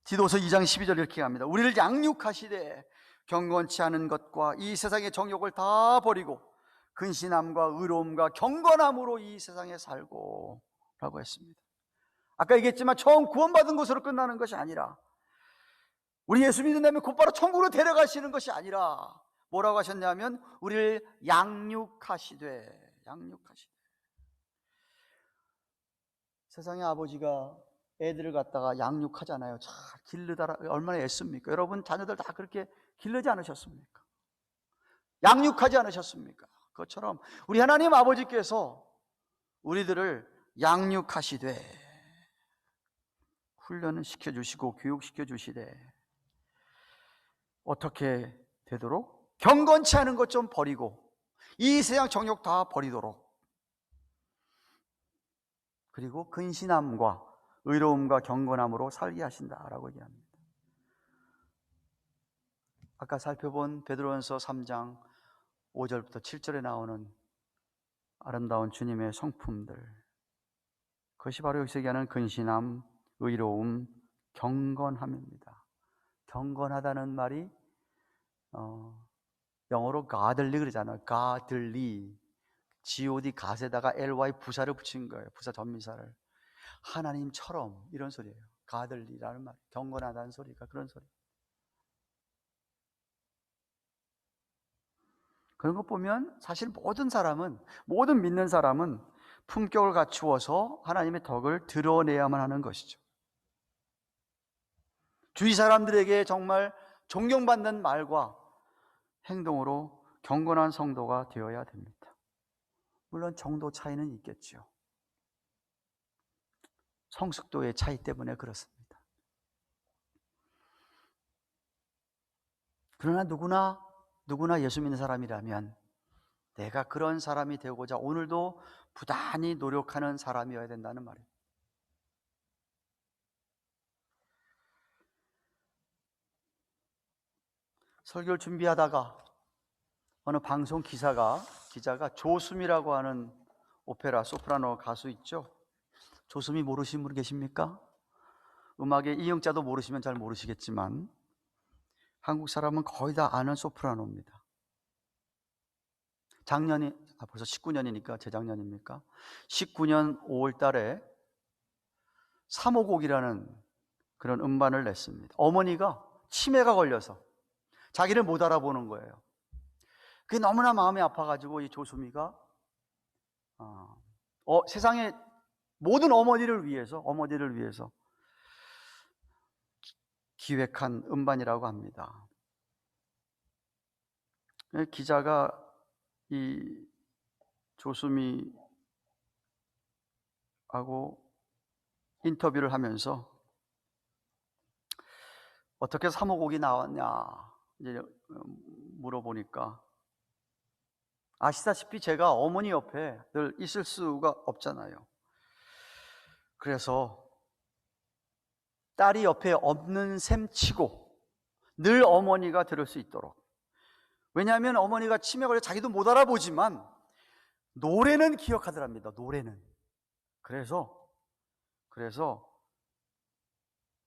디도서 2장 12절 이렇게 합니다. 우리를 양육하시되 경건치 않은 것과 이 세상의 정욕을 다 버리고 근신함과 의로움과 경건함으로 이 세상에 살고 라고 했습니다. 아까 얘기했지만 처음 구원받은 것으로 끝나는 것이 아니라, 우리 예수 믿는 다음에 곧바로 천국으로 데려가시는 것이 아니라 뭐라고 하셨냐면 우리를 양육하시되 세상에 아버지가 애들을 갖다가 양육하잖아요. 잘 기르다라 얼마나 애씁니까? 여러분 자녀들 다 그렇게 기르지 않으셨습니까? 양육하지 않으셨습니까? 그것처럼 우리 하나님 아버지께서 우리들을 양육하시되 훈련을 시켜주시고 교육시켜주시되 어떻게 되도록? 경건치 않은 것 좀 버리고 이 세상 정욕 다 버리도록, 그리고 근신함과 의로움과 경건함으로 살게 하신다라고 얘기합니다. 아까 살펴본 베드로전서 3장 5절부터 7절에 나오는 아름다운 주님의 성품들, 그것이 바로 여기서 얘기하는 근신함, 의로움, 경건함입니다. 경건하다는 말이 영어로 godly 그러잖아요. godly, God 갓에다가 ly 부사를 붙인 거예요. 부사 전미사를. 하나님처럼, 이런 소리예요. godly라는 말, 경건하다는 소리가 그런 소리. 그런 거 보면 사실 모든 믿는 사람은 품격을 갖추어서 하나님의 덕을 드러내야만 하는 것이죠. 주위 사람들에게 정말 존경받는 말과 행동으로 경건한 성도가 되어야 됩니다. 물론 정도 차이는 있겠죠. 성숙도의 차이 때문에 그렇습니다. 그러나 누구나 예수 믿는 사람이라면 내가 그런 사람이 되고자 오늘도 부단히 노력하는 사람이어야 된다는 말이에요. 설교를 준비하다가 어느 방송 기자가 조수미라고 하는 오페라 소프라노 가수 있죠? 조수미 모르시는 분 계십니까? 음악의 이영자도 모르시면 잘 모르시겠지만 한국 사람은 거의 다 아는 소프라노입니다. 작년이 벌써 19년이니까 재작년입니까? 19년 5월 달에 3호곡이라는 그런 음반을 냈습니다. 어머니가 치매가 걸려서 자기를 못 알아보는 거예요. 그게 너무나 마음이 아파가지고 이 조수미가 세상의 모든 어머니를 위해서 기획한 음반이라고 합니다. 기자가 이 조수미하고 인터뷰를 하면서 어떻게 3호곡이 나왔냐 이제 물어보니까, 아시다시피 제가 어머니 옆에 늘 있을 수가 없잖아요. 그래서 딸이 옆에 없는 셈치고 늘 어머니가 들을 수 있도록, 왜냐하면 어머니가 치매 걸려 자기도 못 알아보지만 노래는 기억하더랍니다. 노래는. 그래서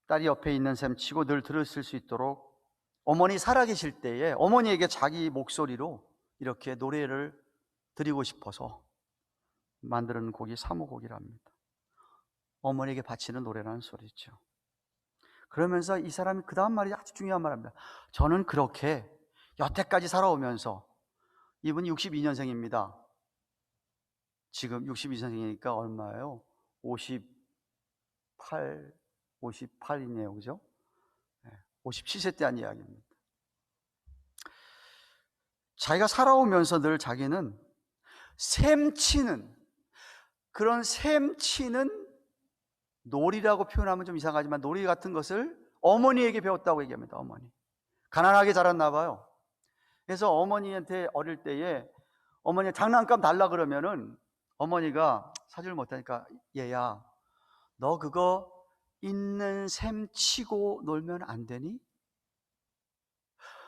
딸이 옆에 있는 셈치고 늘 들었을 수 있도록 어머니 살아계실 때에 어머니에게 자기 목소리로 이렇게 노래를 드리고 싶어서 만드는 곡이 3호곡이랍니다. 어머니에게 바치는 노래라는 소리죠. 그러면서 이 사람이 그 다음 말이 아주 중요한 말입니다. 저는 그렇게 여태까지 살아오면서, 이분이 62년생입니다. 지금 62년생이니까 얼마예요? 58이네요. 그죠? 57세 때 한 이야기입니다. 자기가 살아오면서 늘 자기는 셈치는 놀이라고 표현하면 좀 이상하지만 놀이 같은 것을 어머니에게 배웠다고 얘기합니다. 어머니. 가난하게 자랐나 봐요. 그래서 어머니한테 어릴 때에 어머니가 장난감 달라 그러면은 어머니가 사주를 못하니까, 얘야 너 그거 있는 셈 치고 놀면 안 되니?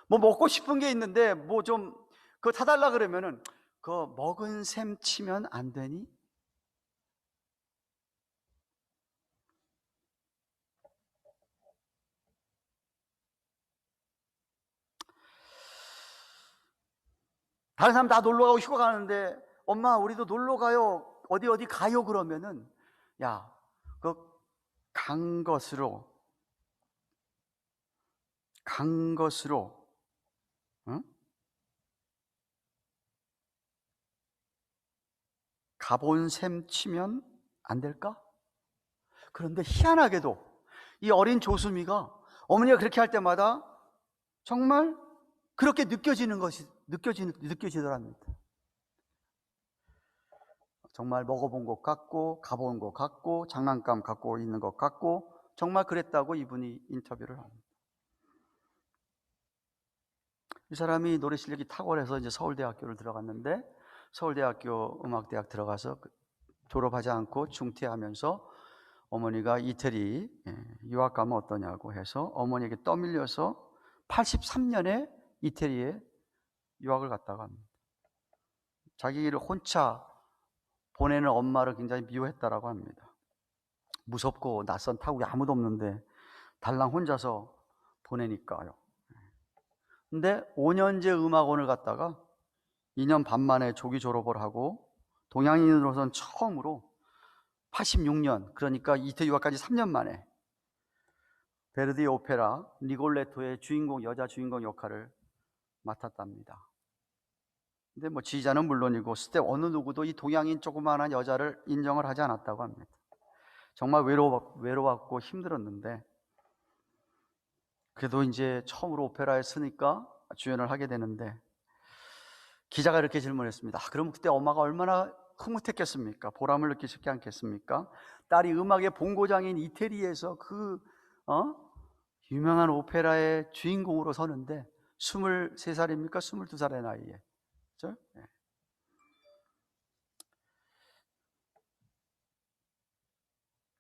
뭐 먹고 싶은 게 있는데 뭐 좀 그거 사달라 그러면은 그거 먹은 셈 치면 안 되니? 다른 사람 다 놀러 가고 휴가 가는데 엄마 우리도 놀러 가요, 어디 가요 그러면은, 야 간 것으로 응? 가본 셈 치면 안 될까? 그런데 희한하게도 이 어린 조수미가 어머니가 그렇게 할 때마다 정말 그렇게 느껴지더랍니다. 정말 먹어본 것 같고 가본 것 같고 장난감 갖고 있는 것 같고 정말 그랬다고 이분이 인터뷰를 합니다. 이 사람이 노래 실력이 탁월해서 이제 서울대학교를 들어갔는데 서울대학교 음악대학 들어가서 졸업하지 않고 중퇴하면서 어머니가 이태리 유학 가면 어떠냐고 해서 어머니에게 떠밀려서 83년에 이태리에 유학을 갔다가 합니다. 자기를 혼자 보내는 엄마를 굉장히 미워했다라고 합니다. 무섭고 낯선 타국에 아무도 없는데 달랑 혼자서 보내니까요. 근데 5년제 음악원을 갔다가 2년 반 만에 조기 졸업을 하고 동양인으로서는 처음으로 86년, 그러니까 이태리 유학까지 3년 만에 베르디 오페라 리골레토의 여자 주인공 역할을 맡았답니다. 근데 뭐 지휘자는 물론이고 그때 어느 누구도 이 동양인 조그마한 여자를 인정을 하지 않았다고 합니다. 정말 외로웠고 힘들었는데 그래도 이제 처음으로 오페라에 쓰니까 주연을 하게 되는데 기자가 이렇게 질문했습니다. 그럼 그때 엄마가 얼마나 흐뭇했겠습니까? 보람을 느끼셨지 않겠습니까? 딸이 음악의 본고장인 이태리에서 유명한 오페라의 주인공으로 서는데 23살입니까? 22살의 나이에. 그렇죠? 네.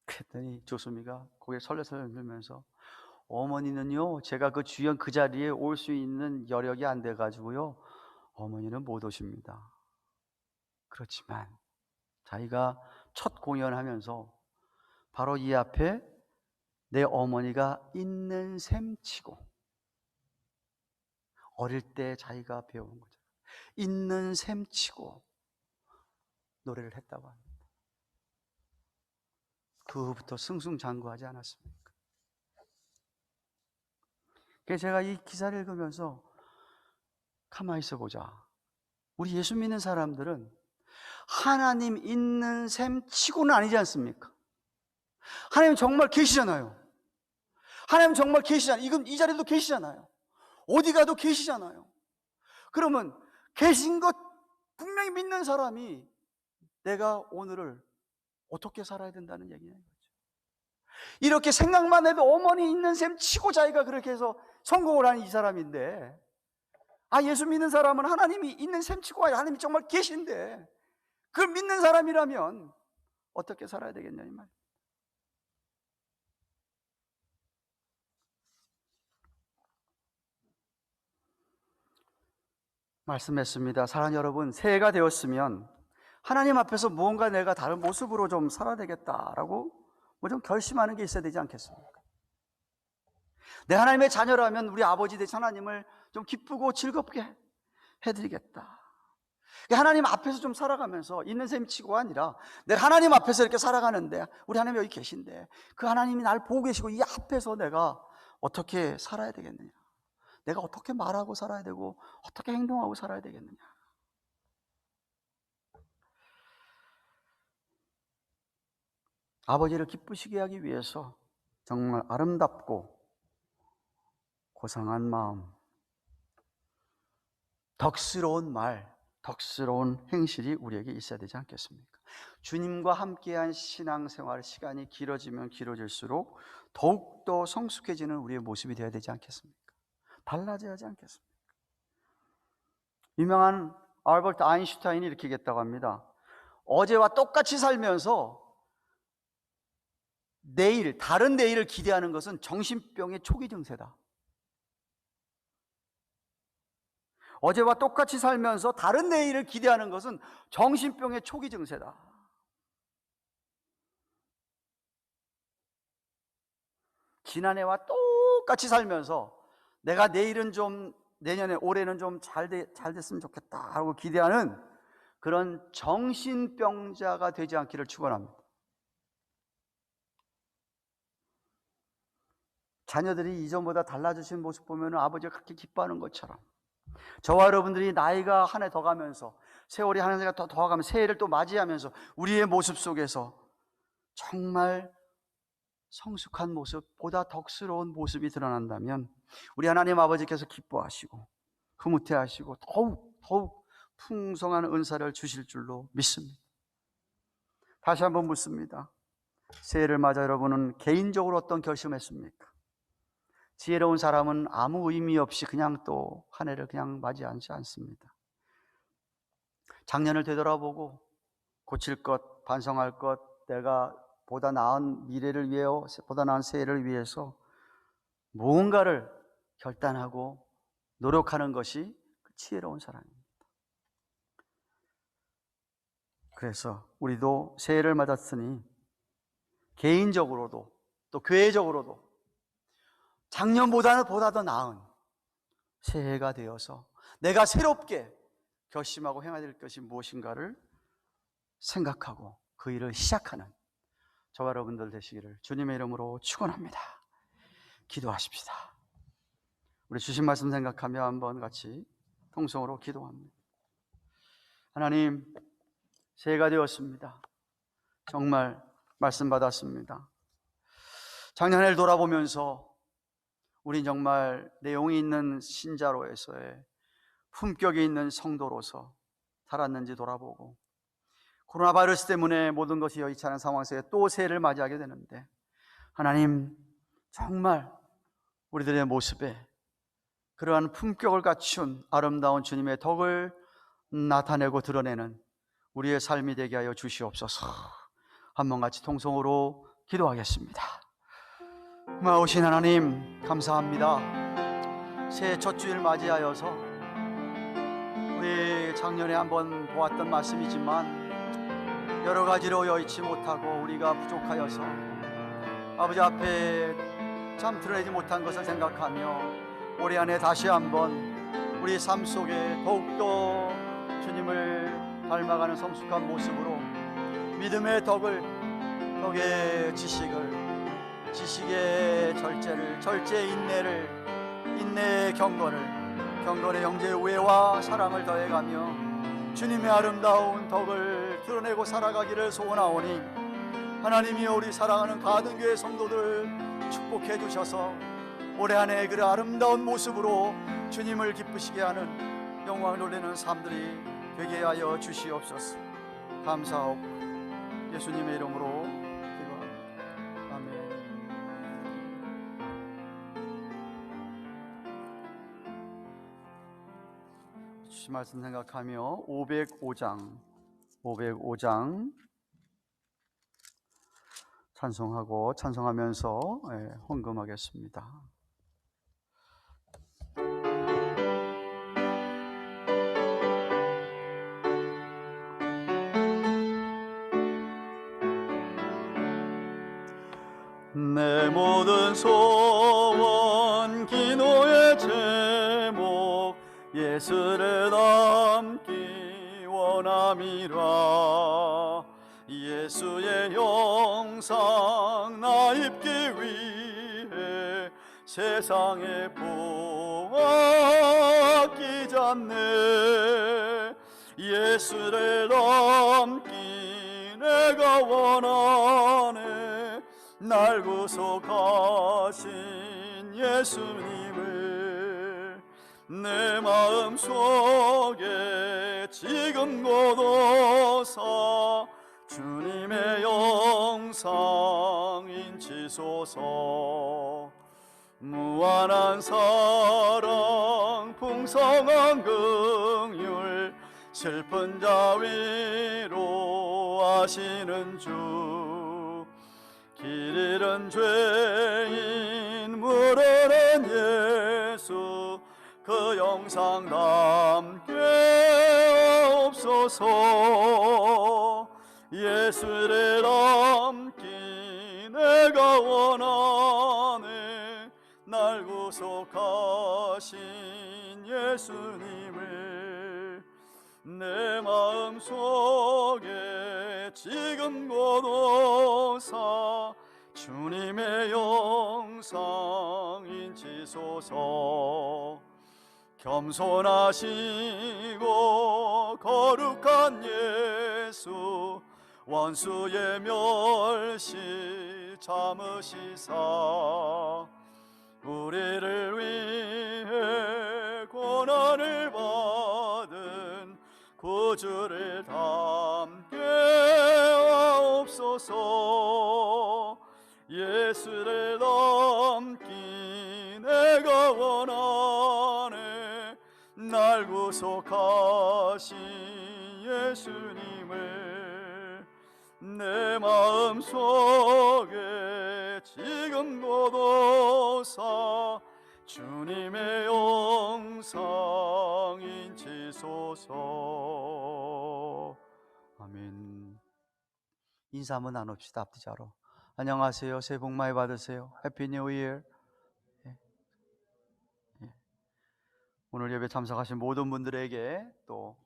그랬더니 조수미가 고개 설레설레 들면서 어머니는요, 제가 그 주연 그 자리에 올 수 있는 여력이 안 돼가지고요, 어머니는 못 오십니다. 그렇지만 자기가 첫 공연하면서 바로 이 앞에 내 어머니가 있는 셈치고 어릴 때 자기가 배운 거죠. 있는 셈치고 노래를 했다고 합니다. 그 후부터 승승장구하지 않았습니까? 그래서 제가 이 기사를 읽으면서 가만히 있어 보자. 우리 예수 믿는 사람들은 하나님 있는 셈 치고는 아니지 않습니까? 하나님 정말 계시잖아요. 하나님 정말 계시잖아요. 이건 이 자리도 계시잖아요. 어디 가도 계시잖아요. 그러면 계신 것 분명히 믿는 사람이 내가 오늘을 어떻게 살아야 된다는 얘기예요. 이렇게 생각만 해도 어머니 있는 셈 치고 자기가 그렇게 해서 성공을 한 이 사람인데, 예수 믿는 사람은 하나님이 있는 셈 치고 하나님이 정말 계신데 그걸 믿는 사람이라면 어떻게 살아야 되겠냐 이 말. 말씀했습니다. 사랑하는 여러분, 새해가 되었으면 하나님 앞에서 무언가 내가 다른 모습으로 좀 살아야 되겠다라고 뭐 좀 결심하는 게 있어야 되지 않겠습니까? 내 하나님의 자녀라면 우리 아버지 되신 하나님을 좀 기쁘고 즐겁게 해드리겠다. 하나님 앞에서 좀 살아가면서 있는 셈 치고가 아니라 내가 하나님 앞에서 이렇게 살아가는데 우리 하나님 여기 계신데 그 하나님이 날 보고 계시고 이 앞에서 내가 어떻게 살아야 되겠느냐, 내가 어떻게 말하고 살아야 되고 어떻게 행동하고 살아야 되겠느냐. 아버지를 기쁘시게 하기 위해서 정말 아름답고 고상한 마음, 덕스러운 말, 덕스러운 행실이 우리에게 있어야 되지 않겠습니까? 주님과 함께한 신앙생활 시간이 길어지면 길어질수록 더욱더 성숙해지는 우리의 모습이 되어야 되지 않겠습니까? 달라져야 하지 않겠습니까? 유명한 알버트 아인슈타인이 이렇게 얘기했다고 합니다. 어제와 똑같이 살면서 다른 내일을 기대하는 것은 정신병의 초기 증세다. 어제와 똑같이 살면서 다른 내일을 기대하는 것은 정신병의 초기 증세다. 지난해와 똑같이 살면서 내가 내일은 좀, 내년에, 올해는 좀 잘 됐으면 좋겠다 하고 기대하는 그런 정신병자가 되지 않기를 축원합니다. 자녀들이 이전보다 달라지신 모습 보면 아버지가 그렇게 기뻐하는 것처럼 저와 여러분들이 나이가 한 해 더 가면서 세월이 한 해가 더 가면서 새해를 또 맞이하면서 우리의 모습 속에서 정말 성숙한 모습, 보다 덕스러운 모습이 드러난다면 우리 하나님 아버지께서 기뻐하시고 흐뭇해하시고 더욱 풍성한 은사를 주실 줄로 믿습니다. 다시 한번 묻습니다. 새해를 맞아 여러분은 개인적으로 어떤 결심했습니까? 지혜로운 사람은 아무 의미 없이 그냥 또 한 해를 그냥 맞이하지 않습니다. 작년을 되돌아보고 고칠 것, 반성할 것, 내가 보다 나은 미래를 위하여, 보다 나은 새해를 위해서 무언가를 결단하고 노력하는 것이 지혜로운 사람입니다. 그래서 우리도 새해를 맞았으니 개인적으로도 또 교회적으로도 작년보다는 보다 더 나은 새해가 되어서 내가 새롭게 결심하고 행해야 될 것이 무엇인가를 생각하고 그 일을 시작하는 저와 여러분들 되시기를 주님의 이름으로 축원합니다. 기도하십시다. 우리 주신 말씀 생각하며 한번 같이 통성으로 기도합니다. 하나님, 새해가 되었습니다. 정말 말씀 받았습니다. 작년 한 해를 돌아보면서 우린 정말 내용이 있는 신자로서의 품격이 있는 성도로서 살았는지 돌아보고, 코로나 바이러스 때문에 모든 것이 여의치 않은 상황 속에 또 새해를 맞이하게 되는데, 하나님 정말 우리들의 모습에 그러한 품격을 갖춘 아름다운 주님의 덕을 나타내고 드러내는 우리의 삶이 되게 하여 주시옵소서. 한번 같이 통성으로 기도하겠습니다. 마우신 하나님, 감사합니다. 새해 첫 주일 맞이하여서 우리 작년에 한번 보았던 말씀이지만 여러 가지로 여의치 못하고 우리가 부족하여서 아버지 앞에 참 드러내지 못한 것을 생각하며 올해 안에 다시 한번 우리 삶 속에 더욱더 주님을 닮아가는 성숙한 모습으로 믿음의 덕의 지식의 절제를, 절제의 인내를, 인내의 경건의 영제의 우애와 사랑을 더해가며 주님의 아름다운 덕을 드러내고 살아가기를 소원하오니, 하나님이여 우리 사랑하는 가든교회 성도들 축복해 주셔서 올해 안에 그 아름다운 모습으로 주님을 기쁘시게 하는 영광을 돌리는 삶들이 되게 하여 주시옵소서. 감사하옵고 예수님의 이름으로 기도합니다. 아멘. 주신 말씀 생각하며 505장 찬송하면서 헌금하겠습니다. 내 모든 소원 기도의 제목 예수를 닮기 원함이라. 예수의 형상 나 입기 위해 세상에 보았기 전에 예수를 닮기 내가 원하네. 날 구속하신 예수님을 내 마음속에 지금 곳어서 주님의 영상 인치소서. 무한한 사랑 풍성한 긍휼 슬픈 자 위로하시는 주. 길 잃은 죄인 물어낸 예수 그 영상 담게 없소서. 예수를 닮기 내가 원하네. 날 구속하신 예수님을 내 마음속에 지금 곳어서 주님의 영상 인치소서. 겸손하시고 거룩한 예수 원수의 멸시 참으시사 우리를 위해 고난을 받은 구주를 닮게 하옵소서. 예수를 닮기 내가 원하네. 날 구속하신 예수님을 내 마음속에 지금 고도사 주님의 영상 인치소서. 아멘. 인사 한번 나눕시다. 앞뒤자로. 안녕하세요. 새해 복 많이 받으세요. 해피 뉴 이어. 오늘 예배 참석하신 모든 분들에게 또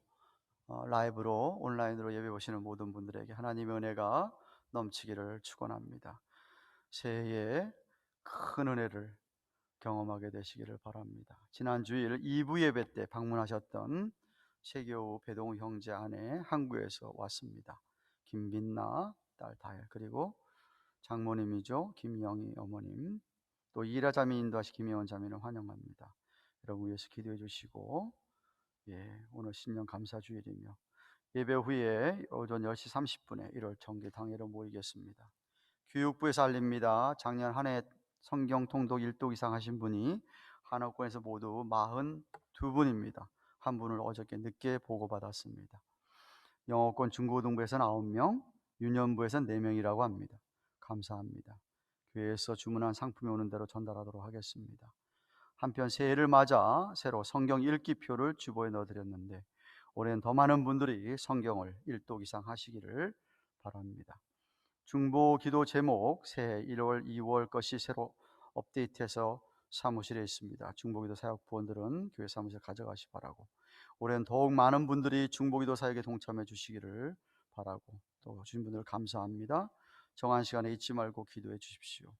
라이브로 온라인으로 예배 보시는 모든 분들에게 하나님의 은혜가 넘치기를 축원합니다. 새해에 큰 은혜를 경험하게 되시기를 바랍니다. 지난 주일 2부 예배 때 방문하셨던 세교우 배동우 형제 아내 항구에서 왔습니다. 김빈나 딸 다혜, 그리고 장모님이죠, 김영희 어머님, 또 이라 자매 인도하신 김혜원 자매를 환영합니다. 여러분 위해서 기도해 주시고, 오늘 신년 감사주일이며 예배 후에 오전 10시 30분에 1월 정기 당회로 모이겠습니다. 교육부에서 알립니다. 작년 한 해 성경 통독 1독 이상 하신 분이 한옥권에서 모두 42분입니다. 한 분을 어저께 늦게 보고받았습니다. 영어권 중고등부에서는 9명, 유년부에서는 4명이라고 합니다. 감사합니다. 교회에서 주문한 상품이 오는 대로 전달하도록 하겠습니다. 한편 새해를 맞아 새로 성경 읽기표를 주보에 넣어드렸는데 올해는 더 많은 분들이 성경을 1독 이상 하시기를 바랍니다. 중보 기도 제목 새해 1월, 2월 것이 새로 업데이트해서 사무실에 있습니다. 중보기도 사역 부원들은 교회 사무실 가져가시 바라고, 올해는 더욱 많은 분들이 중보기도 사역에 동참해 주시기를 바라고, 또 주신 분들 감사합니다. 정한 시간에 잊지 말고 기도해 주십시오.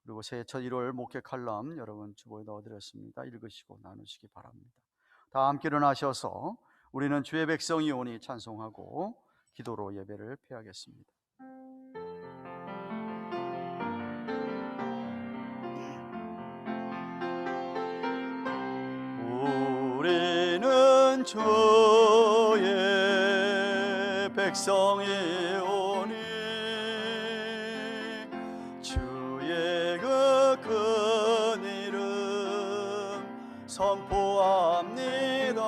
그리고 새해 첫 1월 목회 칼럼 여러분 주보에 넣어드렸습니다. 읽으시고 나누시기 바랍니다. 다 함께 일어나셔서 우리는 주의 백성이 오니 찬송하고 기도로 예배를 폐하겠습니다. 우리는 주의 백성이 오니 주의 그 큰 이름 선포합니다.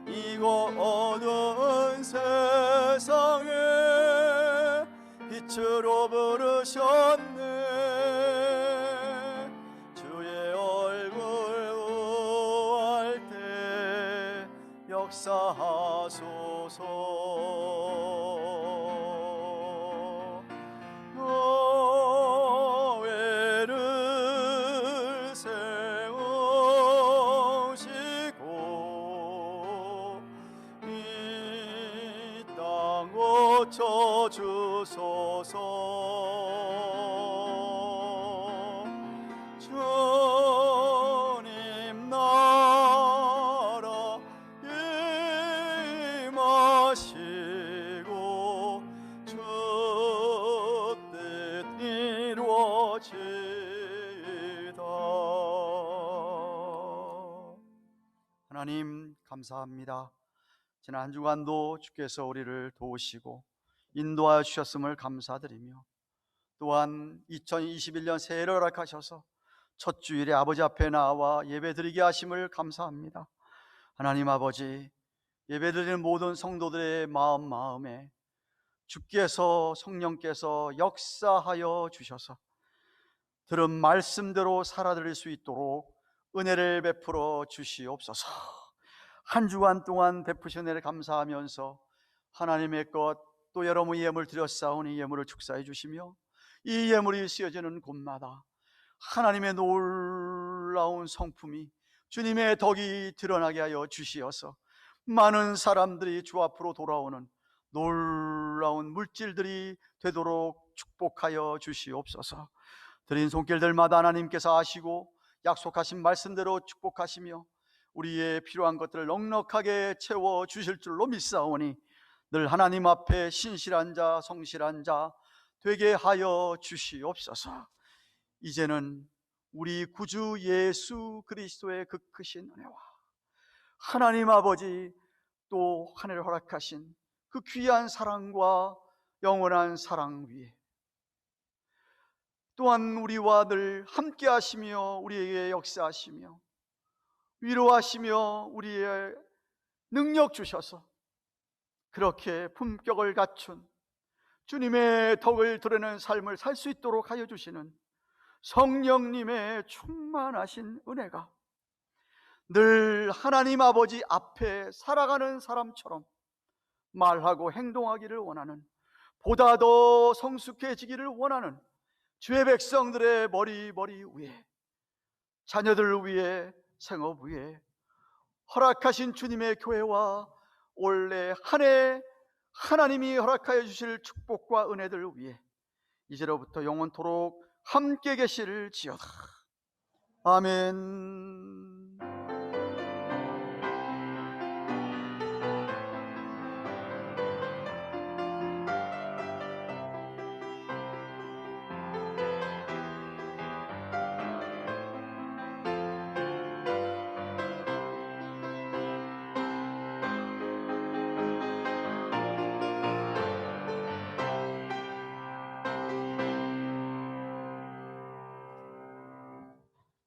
이곳 어두운 세상에 빛으로 부르셨네. 주의 얼굴 구할 때 역사하소서. 노예를 세우시고 이 땅 고쳐주소서. 주님 나라 임하시고 주 뜻 이루어지이다. 하나님 감사합니다. 지난 한 주간도 주께서 우리를 도우시고 인도하여 주셨음을 감사드리며, 또한 2021년 새해를 허락하셔서 첫 주일에 아버지 앞에 나와 예배드리게 하심을 감사합니다. 하나님 아버지, 예배드리는 모든 성도들의 마음에 주께서 성령께서 역사하여 주셔서 들은 말씀대로 살아드릴 수 있도록 은혜를 베풀어 주시옵소서. 한 주간 동안 베푸신 은혜를 감사하면서 하나님의 것 또 여러분의 예물 드렸사오니 예물을 축사해 주시며, 이 예물이 쓰여지는 곳마다 하나님의 놀라운 성품이, 주님의 덕이 드러나게 하여 주시어서 많은 사람들이 주 앞으로 돌아오는 놀라운 물질들이 되도록 축복하여 주시옵소서. 드린 손길들마다 하나님께서 아시고 약속하신 말씀대로 축복하시며 우리의 필요한 것들을 넉넉하게 채워 주실 줄로 믿사오니 늘 하나님 앞에 신실한 자, 성실한 자 되게 하여 주시옵소서. 이제는 우리 구주 예수 그리스도의 그 크신 은혜와 하나님 아버지 또 하늘을 허락하신 그 귀한 사랑과 영원한 사랑 위에 또한 우리와 늘 함께 하시며 우리에게 역사하시며 위로하시며 우리의 능력 주셔서 그렇게 품격을 갖춘 주님의 덕을 드러내는 삶을 살 수 있도록 하여 주시는 성령님의 충만하신 은혜가 늘 하나님 아버지 앞에 살아가는 사람처럼 말하고 행동하기를 원하는, 보다 더 성숙해지기를 원하는 주의 백성들의 머리 위에, 자녀들 위에, 생업 위에 허락하신 주님의 교회와 올해 한 해 하나님이 허락하여 주실 축복과 은혜들 위에 이제로부터 영원토록 함께 계시를 지어다. 아멘.